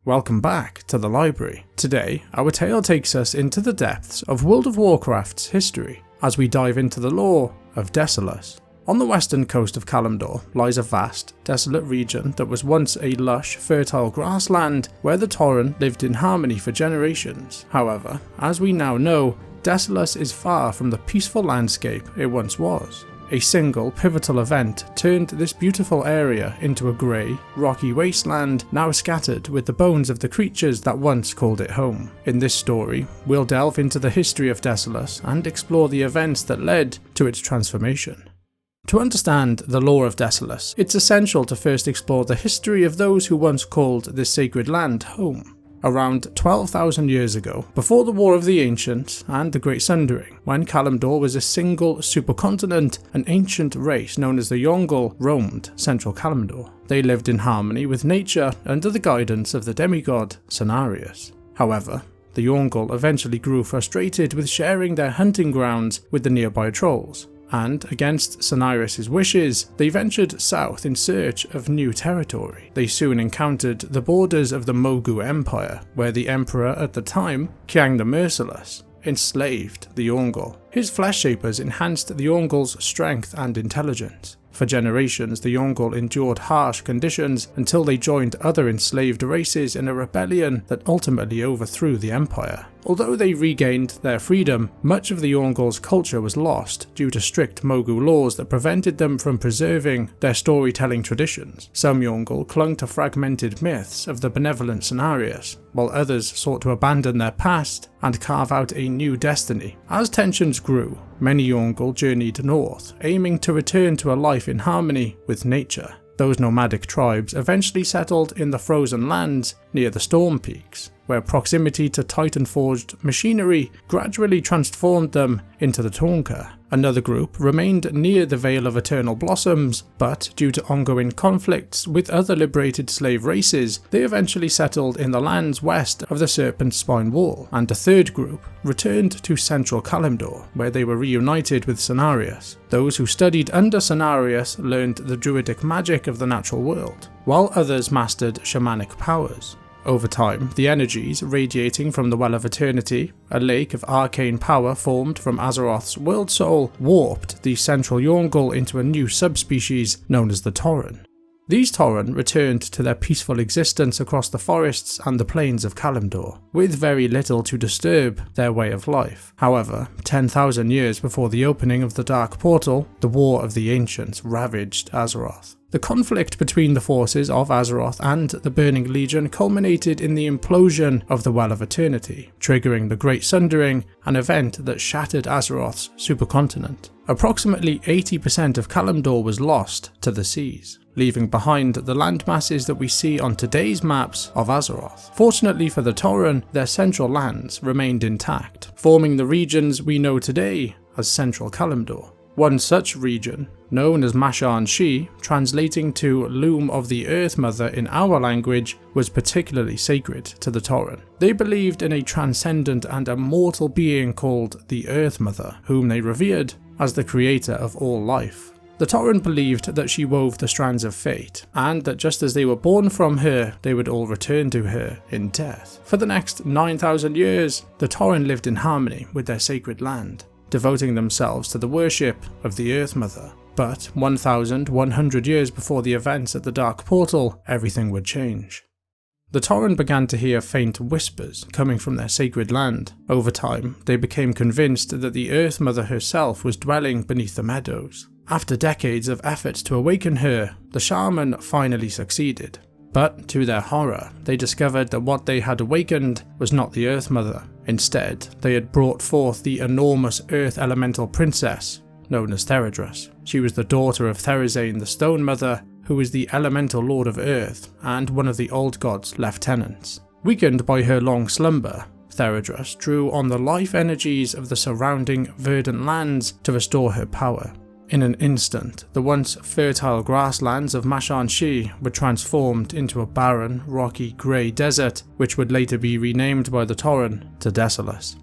Welcome back to the library. Today, our tale takes us into the depths of World of Warcraft's history, as we dive into the lore of Desolace. On the western coast of Kalimdor lies a vast, desolate region that was once a lush, fertile grassland where the Tauren lived in harmony for generations. However, as we now know, Desolace is far from the peaceful landscape it once was. A single pivotal event turned this beautiful area into a grey, rocky wasteland now scattered with the bones of the creatures that once called it home. In this story, we'll delve into the history of Desolace and explore the events that led to its transformation. To understand the lore of Desolace, it's essential to first explore the history of those who once called this sacred land home. Around 12,000 years ago, before the War of the Ancients and the Great Sundering, when Kalimdor was a single supercontinent, an ancient race known as the Yongle roamed central Kalimdor. They lived in harmony with nature under the guidance of the demigod Cenarius. However, the Yongle eventually grew frustrated with sharing their hunting grounds with the nearby trolls, and against Cenarius' wishes, they ventured south in search of new territory. They soon encountered the borders of the Mogu Empire, where the emperor at the time, Kiang the Merciless, enslaved the Yongle. His flesh shapers enhanced the Yongle's strength and intelligence. For generations, the Yongle endured harsh conditions until they joined other enslaved races in a rebellion that ultimately overthrew the empire. Although they regained their freedom, much of the Yongle's culture was lost due to strict Mogu laws that prevented them from preserving their storytelling traditions. Some Yongle clung to fragmented myths of the benevolent Cenarius, while others sought to abandon their past and carve out a new destiny. As tensions grew, many Yongle journeyed north, aiming to return to a life in harmony with nature. Those nomadic tribes eventually settled in the frozen lands near the Storm Peaks, where proximity to Titan-forged machinery gradually transformed them into the Taunka. Another group remained near the Vale of Eternal Blossoms, but due to ongoing conflicts with other liberated slave races, they eventually settled in the lands west of the Serpent's Spine Wall, and a third group returned to central Kalimdor, where they were reunited with Cenarius. Those who studied under Cenarius learned the druidic magic of the natural world, while others mastered shamanic powers. Over time, the energies radiating from the Well of Eternity, a lake of arcane power formed from Azeroth's world soul, warped the central Yongle into a new subspecies known as the Tauren. These Tauren returned to their peaceful existence across the forests and the plains of Kalimdor, with very little to disturb their way of life. However, 10,000 years before the opening of the Dark Portal, the War of the Ancients ravaged Azeroth. The conflict between the forces of Azeroth and the Burning Legion culminated in the implosion of the Well of Eternity, triggering the Great Sundering, an event that shattered Azeroth's supercontinent. Approximately 80% of Kalimdor was lost to the seas, leaving behind the landmasses that we see on today's maps of Azeroth. Fortunately for the Tauren, their central lands remained intact, forming the regions we know today as Central Kalimdor. One such region, known as Mashan'she, translating to Loom of the Earth Mother in our language, was particularly sacred to the Tauren. They believed in a transcendent and immortal being called the Earth Mother, whom they revered as the creator of all life. The Tauren believed that she wove the strands of fate, and that just as they were born from her, they would all return to her in death. For the next 9,000 years, the Tauren lived in harmony with their sacred land, devoting themselves to the worship of the Earth Mother. But 1,100 years before the events at the Dark Portal, everything would change. The Tauren began to hear faint whispers coming from their sacred land. Over time, they became convinced that the Earth Mother herself was dwelling beneath the meadows. After decades of efforts to awaken her, the shaman finally succeeded. But to their horror, they discovered that what they had awakened was not the Earth Mother. Instead, they had brought forth the enormous Earth Elemental Princess, known as Theradras. She was the daughter of Therazane the Stone Mother, who was the Elemental Lord of Earth and one of the Old God's lieutenants. Weakened by her long slumber, Theradras drew on the life energies of the surrounding verdant lands to restore her power. In an instant, the once fertile grasslands of Mashan'she were transformed into a barren, rocky, grey desert, which would later be renamed by the Tauren to Desolace.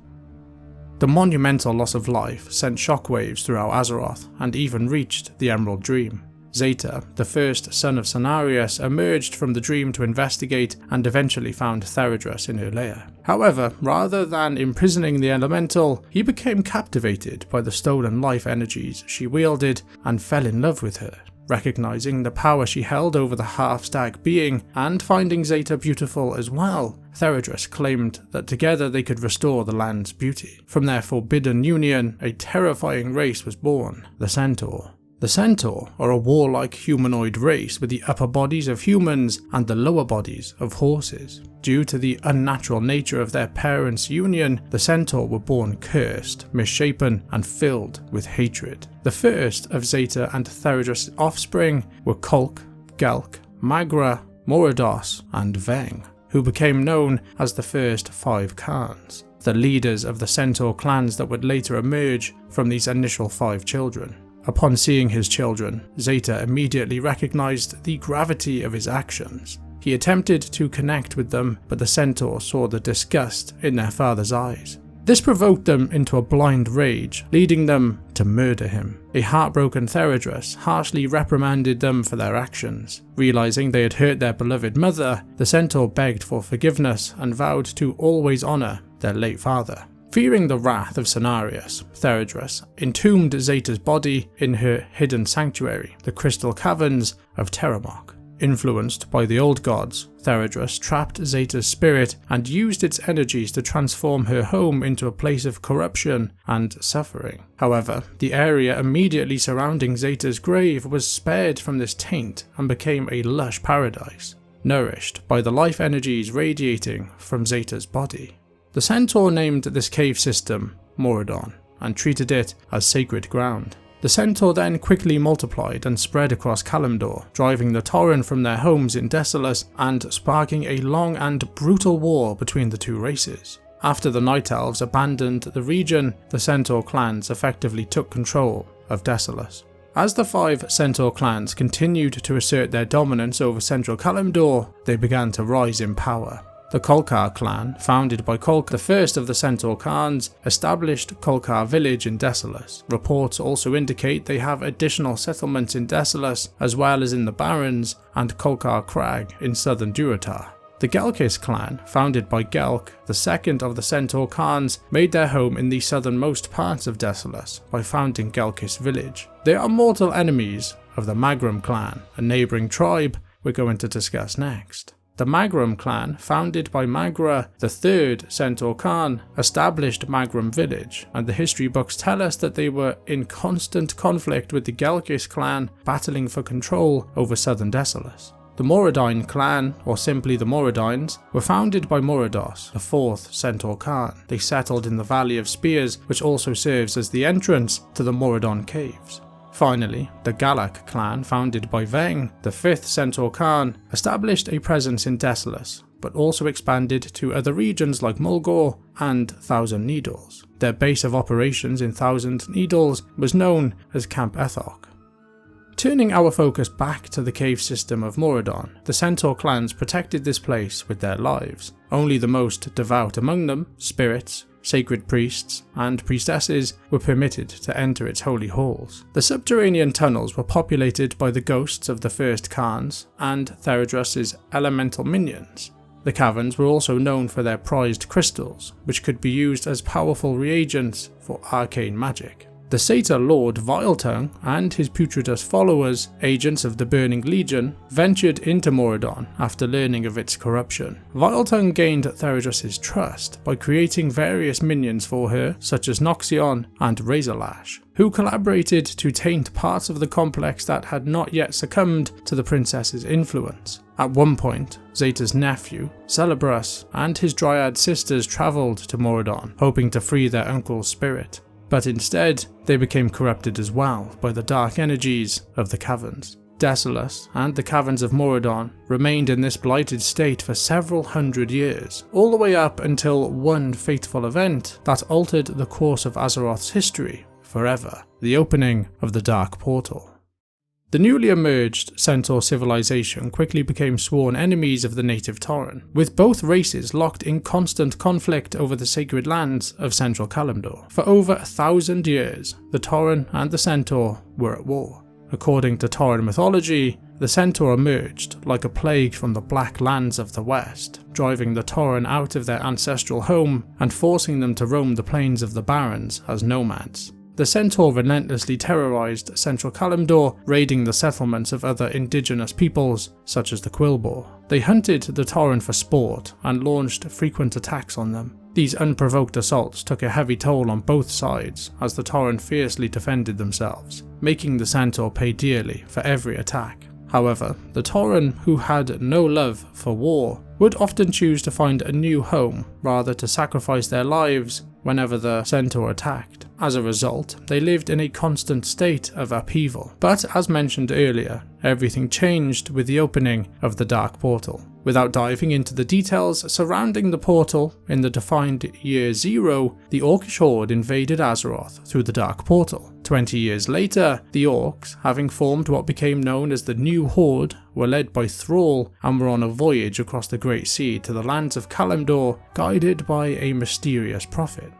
The monumental loss of life sent shockwaves throughout Azeroth and even reached the Emerald Dream. Zaetar, the first son of Cenarius, emerged from the dream to investigate and eventually found Theradras in her lair. However, rather than imprisoning the elemental, he became captivated by the stolen life energies she wielded and fell in love with her. Recognizing the power she held over the half-stag being and finding Zaetar beautiful as well, Theradras claimed that together they could restore the land's beauty. From their forbidden union, a terrifying race was born, the Centaur. The Centaur are a warlike humanoid race with the upper bodies of humans and the lower bodies of horses. Due to the unnatural nature of their parents' union, the Centaur were born cursed, misshapen, and filled with hatred. The first of Zaetar and Theradras' offspring were Kulk, Gelk, Magra, Morodos, and Veng, who became known as the first 5 Khans, the leaders of the Centaur clans that would later emerge from these initial 5 children. Upon seeing his children, Zaetar immediately recognized the gravity of his actions. He attempted to connect with them, but the Centaur saw the disgust in their father's eyes. This provoked them into a blind rage, leading them to murder him. A heartbroken Theradras harshly reprimanded them for their actions. Realizing they had hurt their beloved mother, the Centaur begged for forgiveness and vowed to always honor their late father. Fearing the wrath of Cenarius, Theradras entombed Zaetar's body in her hidden sanctuary, the Crystal Caverns of Terramok. Influenced by the old gods, Theradras trapped Zaetar's spirit and used its energies to transform her home into a place of corruption and suffering. However, the area immediately surrounding Zaetar's grave was spared from this taint and became a lush paradise, nourished by the life energies radiating from Zaetar's body. The Centaur named this cave system Maraudon and treated it as sacred ground. The Centaur then quickly multiplied and spread across Kalimdor, driving the Tauren from their homes in Desolace and sparking a long and brutal war between the two races. After the Night Elves abandoned the region, the Centaur clans effectively took control of Desolace. As the 5 Centaur clans continued to assert their dominance over central Kalimdor, they began to rise in power. The Kolkar clan, founded by Kulk, the first of the Centaur Khans, established Kolkar village in Desolace. Reports also indicate they have additional settlements in Desolace, as well as in the Barrens and Kolkar Crag in southern Durotar. The Gelkis clan, founded by Gelk, the second of the Centaur Khans, made their home in the southernmost parts of Desolace by founding Gelkis village. They are mortal enemies of the Magram clan, a neighbouring tribe we're going to discuss next. The Magram clan, founded by Magra, the third Centaur Khan, established Magram village, and the history books tell us that they were in constant conflict with the Gelkis clan, battling for control over southern Desolace. The Maraudon clan, or simply the Maraudons, were founded by Morodos, the fourth Centaur Khan. They settled in the Valley of Spears, which also serves as the entrance to the Maraudon caves. Finally, the Galak clan, founded by Veng, the 5th Centaur Khan, established a presence in Desolace, but also expanded to other regions like Mulgore and Thousand Needles. Their base of operations in Thousand Needles was known as Camp Ethok. Turning our focus back to the cave system of Maraudon, the Centaur clans protected this place with their lives. Only the most devout among them, spirits, sacred priests, and priestesses were permitted to enter its holy halls. The subterranean tunnels were populated by the ghosts of the first Khans and Theradras' elemental minions. The caverns were also known for their prized crystals, which could be used as powerful reagents for arcane magic. The Satyr Lord Viletongue and his putridus followers, agents of the Burning Legion, ventured into Maraudon after learning of its corruption. Viletongue gained Theradras' trust by creating various minions for her, such as Noxion and Razorlash, who collaborated to taint parts of the complex that had not yet succumbed to the princess's influence. At one point, Zaetar's nephew, Celebrus, and his dryad sisters travelled to Maraudon, hoping to free their uncle's spirit. But instead, they became corrupted as well by the dark energies of the caverns. Desolace and the caverns of Maraudon remained in this blighted state for several hundred years, all the way up until one fateful event that altered the course of Azeroth's history forever: the opening of the Dark Portal. The newly emerged Centaur civilization quickly became sworn enemies of the native Tauren, with both races locked in constant conflict over the sacred lands of central Kalimdor. For over 1,000 years, the Tauren and the Centaur were at war. According to Tauren mythology, the Centaur emerged like a plague from the black lands of the west, driving the Tauren out of their ancestral home and forcing them to roam the plains of the Barrens as nomads. The Centaur relentlessly terrorized central Kalimdor, raiding the settlements of other indigenous peoples, such as the Quilboar. They hunted the Tauren for sport and launched frequent attacks on them. These unprovoked assaults took a heavy toll on both sides, as the Tauren fiercely defended themselves, making the Centaur pay dearly for every attack. However, the Tauren, who had no love for war, would often choose to find a new home rather to sacrifice their lives whenever the Centaur attacked. As a result, they lived in a constant state of upheaval. But as mentioned earlier, everything changed with the opening of the Dark Portal. Without diving into the details surrounding the portal, in the defined Year Zero, the Orcish Horde invaded Azeroth through the Dark Portal. 20 years later, the Orcs, having formed what became known as the New Horde, were led by Thrall and were on a voyage across the Great Sea to the lands of Kalimdor, guided by a mysterious prophet.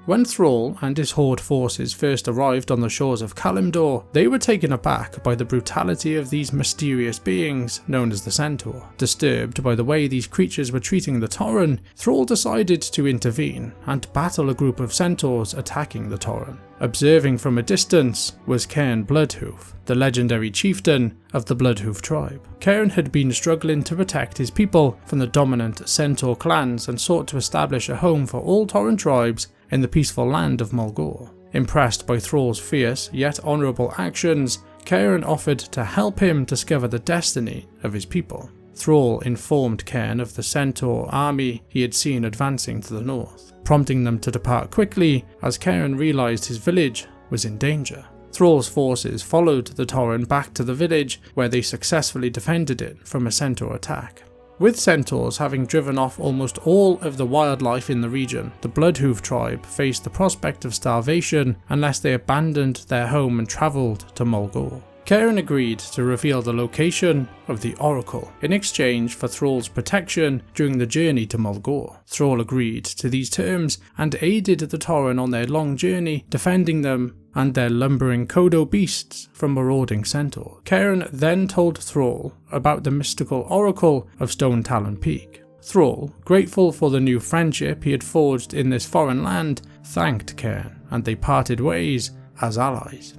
When Thrall and his Horde forces first arrived on the shores of Kalimdor, they were taken aback by the brutality of these mysterious beings known as the Centaur. Disturbed by the way these creatures were treating the Tauren, Thrall decided to intervene and battle a group of Centaurs attacking the Tauren. Observing from a distance was Cairn Bloodhoof, the legendary chieftain of the Bloodhoof tribe. Cairn had been struggling to protect his people from the dominant Centaur clans and sought to establish a home for all Tauren tribes in the peaceful land of Mulgore. Impressed by Thrall's fierce yet honourable actions, Cairn offered to help him discover the destiny of his people. Thrall informed Cairn of the Centaur army he had seen advancing to the north, prompting them to depart quickly as Cairn realised his village was in danger. Thrall's forces followed the Tauren back to the village, where they successfully defended it from a Centaur attack. With Centaurs having driven off almost all of the wildlife in the region, the Bloodhoof tribe faced the prospect of starvation unless they abandoned their home and travelled to Mulgore. Cairn agreed to reveal the location of the Oracle in exchange for Thrall's protection during the journey to Mulgore. Thrall agreed to these terms and aided the Tauren on their long journey, defending them and their lumbering Kodo beasts from marauding Centaur. Cairn then told Thrall about the mystical Oracle of Stone Talon Peak. Thrall, grateful for the new friendship he had forged in this foreign land, thanked Cairn, and they parted ways as allies.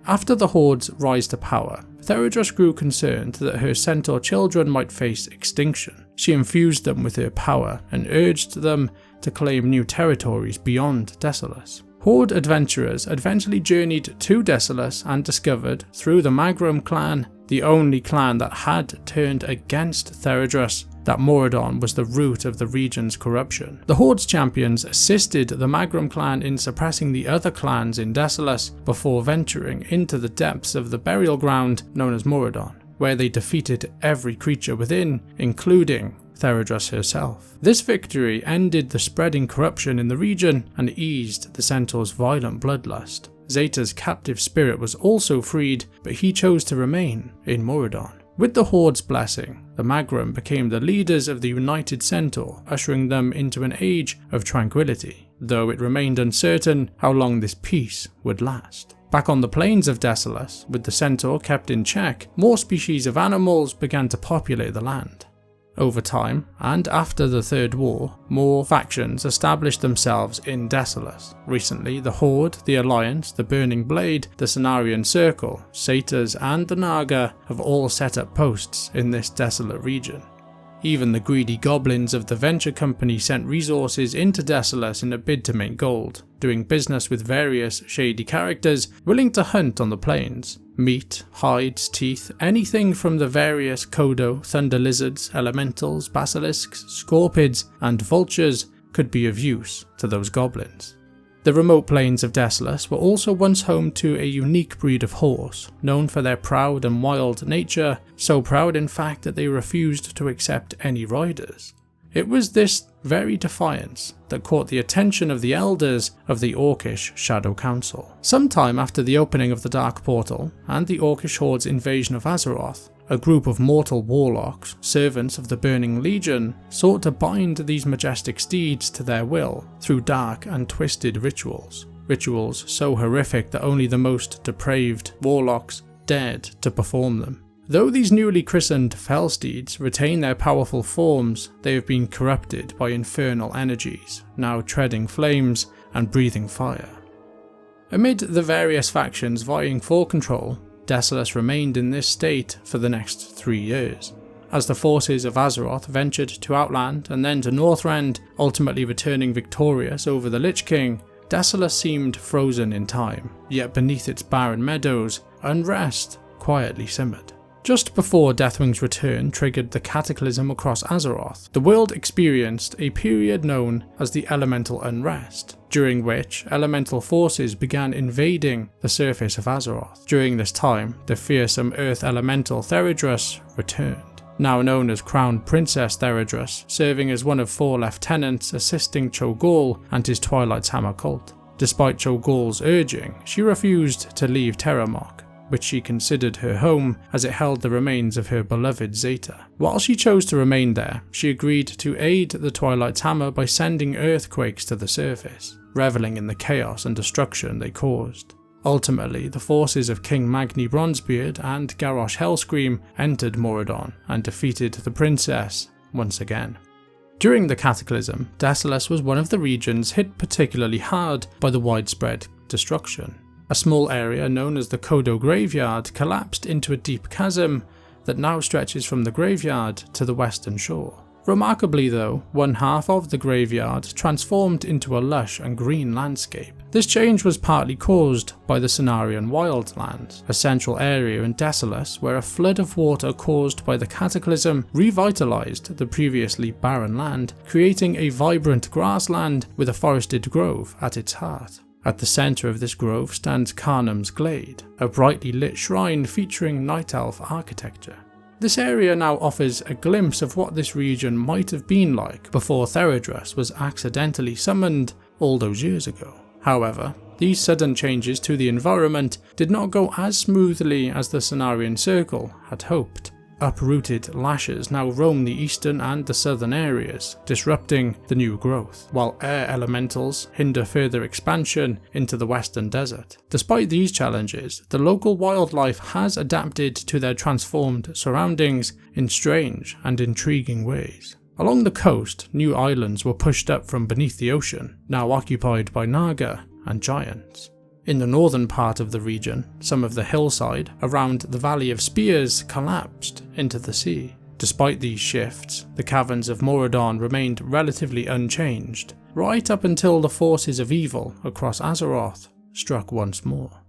After the Horde's rise to power, Theradras grew concerned that her Centaur children might face extinction. She infused them with her power and urged them to claim new territories beyond Desolace. Horde adventurers eventually journeyed to Desolace and discovered, through the Magrum clan, the only clan that had turned against Theradras, that Maraudon was the root of the region's corruption. The Horde's champions assisted the Magrum clan in suppressing the other clans in Desolace before venturing into the depths of the burial ground known as Maraudon, where they defeated every creature within, including Theradras herself. This victory ended the spreading corruption in the region and eased the Centaur's violent bloodlust. Zaetar's captive spirit was also freed, but he chose to remain in Maraudon. With the Horde's blessing, the Magrum became the leaders of the United Centaur, ushering them into an age of tranquility, though it remained uncertain how long this peace would last. Back on the plains of Desolace, with the Centaur kept in check, more species of animals began to populate the land. Over time, and after the Third War, more factions established themselves in Desolace. Recently, the Horde, the Alliance, the Burning Blade, the Cenarion Circle, Satyrs and the Naga have all set up posts in this desolate region. Even the greedy goblins of the venture company sent resources into Desolace in a bid to make gold, doing business with various shady characters willing to hunt on the plains. Meat, hides, teeth, anything from the various Kodo, thunder lizards, elementals, basilisks, scorpids, and vultures could be of use to those goblins. The remote plains of Desolace were also once home to a unique breed of horse, known for their proud and wild nature, so proud in fact that they refused to accept any riders. It was this very defiance that caught the attention of the elders of the Orcish Shadow Council. Sometime after the opening of the Dark Portal and the Orcish Horde's invasion of Azeroth, a group of mortal warlocks, servants of the Burning Legion, sought to bind these majestic steeds to their will through dark and twisted rituals. Rituals so horrific that only the most depraved warlocks dared to perform them. Though these newly christened Felsteeds retain their powerful forms, they have been corrupted by infernal energies, now treading flames and breathing fire. Amid the various factions vying for control, Desolace remained in this state for the next 3 years. As the forces of Azeroth ventured to Outland and then to Northrend, ultimately returning victorious over the Lich King, Desolace seemed frozen in time, yet beneath its barren meadows, unrest quietly simmered. Just before Deathwing's return triggered the cataclysm across Azeroth, the world experienced a period known as the Elemental Unrest, during which elemental forces began invading the surface of Azeroth. During this time, the fearsome Earth Elemental Theradras returned, now known as Crown Princess Theradras, serving as one of 4 lieutenants assisting Cho'Gall and his Twilight's Hammer cult. Despite Cho'Gall's urging, she refused to leave Terramok, which she considered her home as it held the remains of her beloved Zaetar. While she chose to remain there, she agreed to aid the Twilight's Hammer by sending earthquakes to the surface, reveling in the chaos and destruction they caused. Ultimately, the forces of King Magni Bronzebeard and Garrosh Hellscream entered Maraudon and defeated the princess once again. During the Cataclysm, Desolace was one of the regions hit particularly hard by the widespread destruction. A small area known as the Kodo Graveyard collapsed into a deep chasm that now stretches from the graveyard to the western shore. Remarkably though, one half of the graveyard transformed into a lush and green landscape. This change was partly caused by the Cenarion Wildlands, a central area in Desolace where a flood of water caused by the Cataclysm revitalized the previously barren land, creating a vibrant grassland with a forested grove at its heart. At the centre of this grove stands Karnam's Glade, a brightly lit shrine featuring Night Elf architecture. This area now offers a glimpse of what this region might have been like before Theradras was accidentally summoned all those years ago. However, these sudden changes to the environment did not go as smoothly as the Cenarion Circle had hoped. Uprooted lashes now roam the eastern and the southern areas, disrupting the new growth, while air elementals hinder further expansion into the western desert. Despite these challenges, the local wildlife has adapted to their transformed surroundings in strange and intriguing ways. Along the coast, new islands were pushed up from beneath the ocean, now occupied by Naga and giants. In the northern part of the region, some of the hillside around the Valley of Spears collapsed into the sea. Despite these shifts, the caverns of Maraudon remained relatively unchanged, right up until the forces of evil across Azeroth struck once more.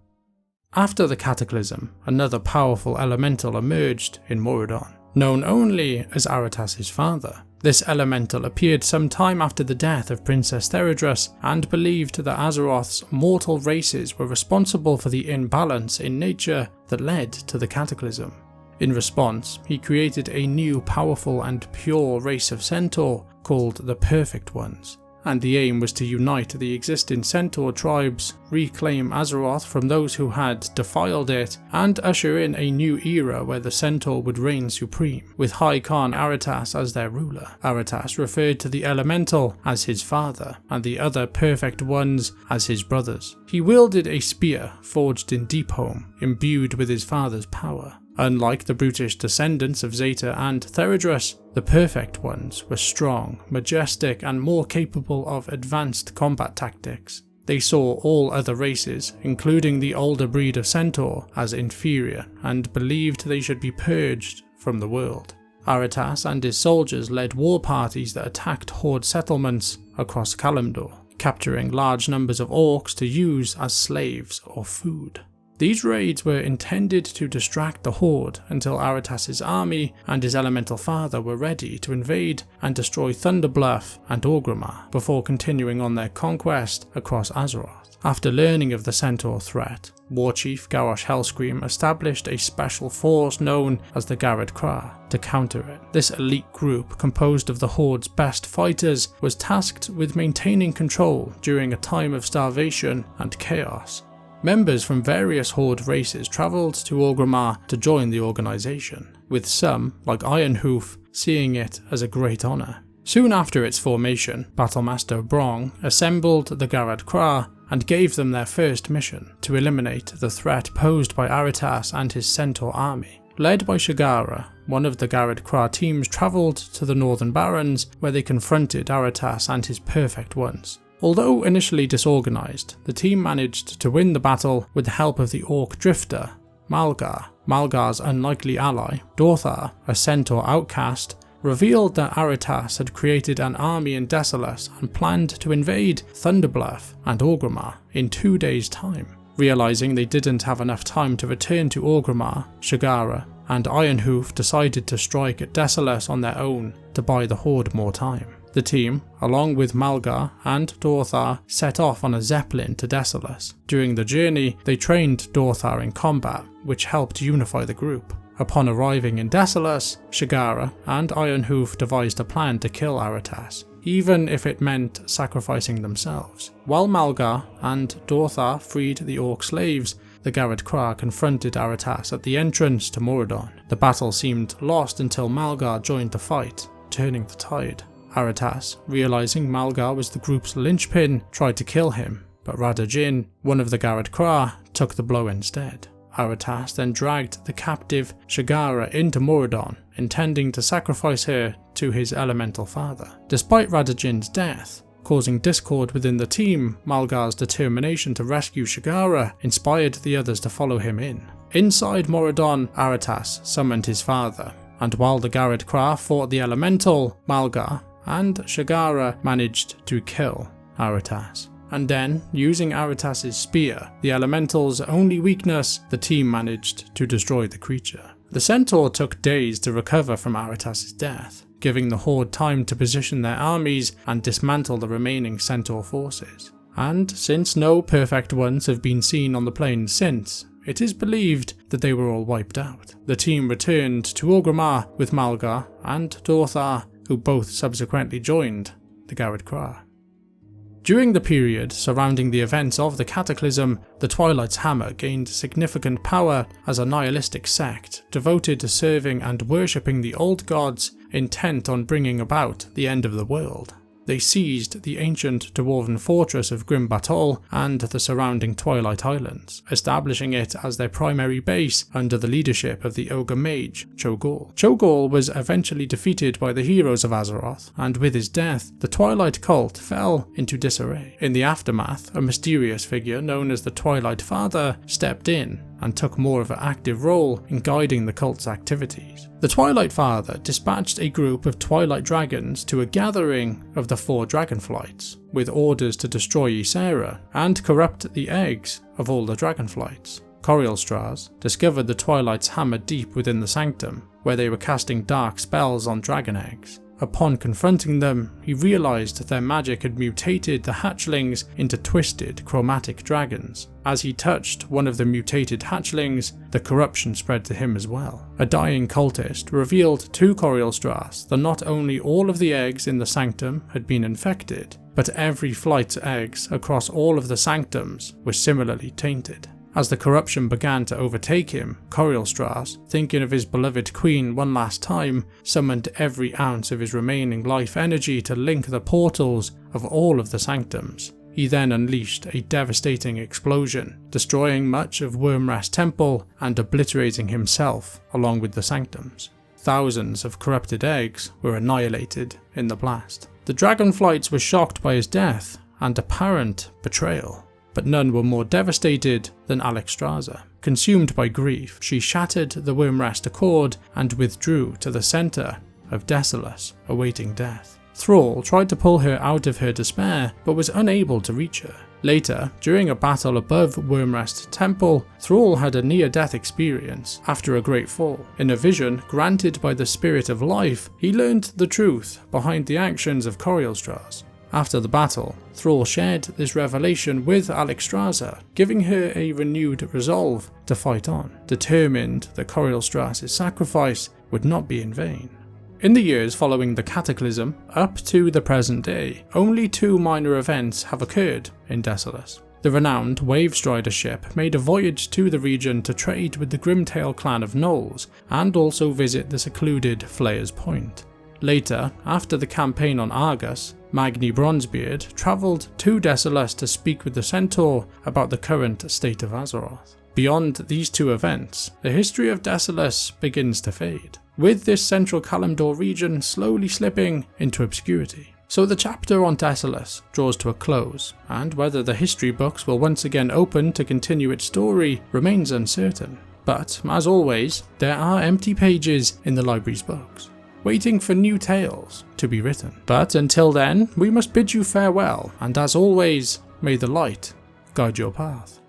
After the Cataclysm, another powerful elemental emerged in Maraudon, known only as Aratas's father. This elemental appeared some time after the death of Princess Theradras and believed that Azeroth's mortal races were responsible for the imbalance in nature that led to the Cataclysm. In response, he created a new powerful and pure race of Centaur called the Perfect Ones, and the aim was to unite the existing Centaur tribes, reclaim Azeroth from those who had defiled it, and usher in a new era where the Centaur would reign supreme, with High Khan Aratas as their ruler. Aratas referred to the Elemental as his father, and the other Perfect Ones as his brothers. He wielded a spear forged in Deepholm, imbued with his father's power. Unlike the brutish descendants of Zaetar and Theradras, the Perfect Ones were strong, majestic, and more capable of advanced combat tactics. They saw all other races, including the older breed of Centaur, as inferior and believed they should be purged from the world. Aratas and his soldiers led war parties that attacked Horde settlements across Kalimdor, capturing large numbers of orcs to use as slaves or food. These raids were intended to distract the Horde until Aratas's army and his elemental father were ready to invade and destroy Thunderbluff and Orgrimmar before continuing on their conquest across Azeroth. After learning of the Centaur threat, Warchief Garrosh Hellscream established a special force known as the Garrod Krah to counter it. This elite group, composed of the Horde's best fighters, was tasked with maintaining control during a time of starvation and chaos. Members from various Horde races travelled to Orgrimmar to join the organisation, with some, like Ironhoof, seeing it as a great honour. Soon after its formation, Battlemaster Brong assembled the Garrod Krah and gave them their first mission to eliminate the threat posed by Aratas and his Centaur army. Led by Shagara, one of the Garrod Krah teams travelled to the Northern Barrens where they confronted Aratas and his Perfect Ones. Although initially disorganised, the team managed to win the battle with the help of the Orc Drifter, Malgar. Malgar's unlikely ally, Dorthar, a Centaur outcast, revealed that Aratas had created an army in Desolace and planned to invade Thunderbluff and Orgrimmar in 2 days' time. Realising they didn't have enough time to return to Orgrimmar, Shagara and Ironhoof decided to strike at Desolace on their own to buy the Horde more time. The team, along with Malgar and Dorthar, set off on a zeppelin to Desolace. During the journey, they trained Dorthar in combat, which helped unify the group. Upon arriving in Desolace, Shagara and Ironhoof devised a plan to kill Aratas, even if it meant sacrificing themselves. While Malgar and Dorthar freed the Orc slaves, the Garrod Krah confronted Aratas at the entrance to Maraudon. The battle seemed lost until Malgar joined the fight, turning the tide. Aratas, realising Malgar was the group's linchpin, tried to kill him, but Radajin, one of the Garrod Krah, took the blow instead. Aratas then dragged the captive Shagara into Maraudon, intending to sacrifice her to his elemental father. Despite Radajin's death, causing discord within the team, Malgar's determination to rescue Shagara inspired the others to follow him in. Inside Maraudon, Aratas summoned his father, and while the Garrod Krah fought the elemental, Malgar and Shagara managed to kill Aratas. And then, using Aratas' spear, the elemental's only weakness, the team managed to destroy the creature. The Centaur took days to recover from Aratas' death, giving the Horde time to position their armies and dismantle the remaining Centaur forces. And since no Perfect Ones have been seen on the plains since, it is believed that they were all wiped out. The team returned to Orgrimmar with Malgar and Dorthar, who both subsequently joined the Garrod Krah. During the period surrounding the events of the Cataclysm, the Twilight's Hammer gained significant power as a nihilistic sect devoted to serving and worshipping the old gods, intent on bringing about the end of the world. They seized the ancient dwarven fortress of Grim Batol and the surrounding Twilight Islands, establishing it as their primary base under the leadership of the ogre mage, Cho'Gall. Cho'Gall was eventually defeated by the heroes of Azeroth, and with his death, the Twilight cult fell into disarray. In the aftermath, a mysterious figure known as the Twilight Father stepped in and took more of an active role in guiding the cult's activities. The Twilight Father dispatched a group of Twilight Dragons to a gathering of the 4 Dragonflights, with orders to destroy Ysera and corrupt the eggs of all the Dragonflights. Corielstraz discovered the Twilight's Hammer deep within the Sanctum, where they were casting dark spells on dragon eggs. Upon confronting them, he realised their magic had mutated the hatchlings into twisted, chromatic dragons. As he touched one of the mutated hatchlings, the corruption spread to him as well. A dying cultist revealed to Corielstraz that not only all of the eggs in the Sanctum had been infected, but every flight's eggs across all of the Sanctums were similarly tainted. As the corruption began to overtake him, Corielstraz, thinking of his beloved queen one last time, summoned every ounce of his remaining life energy to link the portals of all of the Sanctums. He then unleashed a devastating explosion, destroying much of Wyrmrest Temple and obliterating himself along with the Sanctums. Thousands of corrupted eggs were annihilated in the blast. The Dragonflights were shocked by his death and apparent betrayal, but none were more devastated than Alexstrasza. Consumed by grief, she shattered the Wyrmrest Accord and withdrew to the centre of Desolace, awaiting death. Thrall tried to pull her out of her despair, but was unable to reach her. Later, during a battle above Wyrmrest Temple, Thrall had a near-death experience after a great fall. In a vision granted by the Spirit of Life, he learned the truth behind the actions of Corielstraz. After the battle, Thrall shared this revelation with Alexstrasza, giving her a renewed resolve to fight on, determined that Corielstraz's sacrifice would not be in vain. In the years following the Cataclysm, up to the present day, only 2 minor events have occurred in Desolace. The renowned Wavestrider ship made a voyage to the region to trade with the Grimtail clan of Gnolls, and also visit the secluded Flayer's Point. Later, after the campaign on Argus, Magni Bronzebeard travelled to Desolace to speak with the Centaur about the current state of Azeroth. Beyond these two events, the history of Desolace begins to fade, with this central Kalimdor region slowly slipping into obscurity. So the chapter on Desolace draws to a close, and whether the history books will once again open to continue its story remains uncertain. But, as always, there are empty pages in the library's books, waiting for new tales to be written. But until then, we must bid you farewell, and as always, may the light guide your path.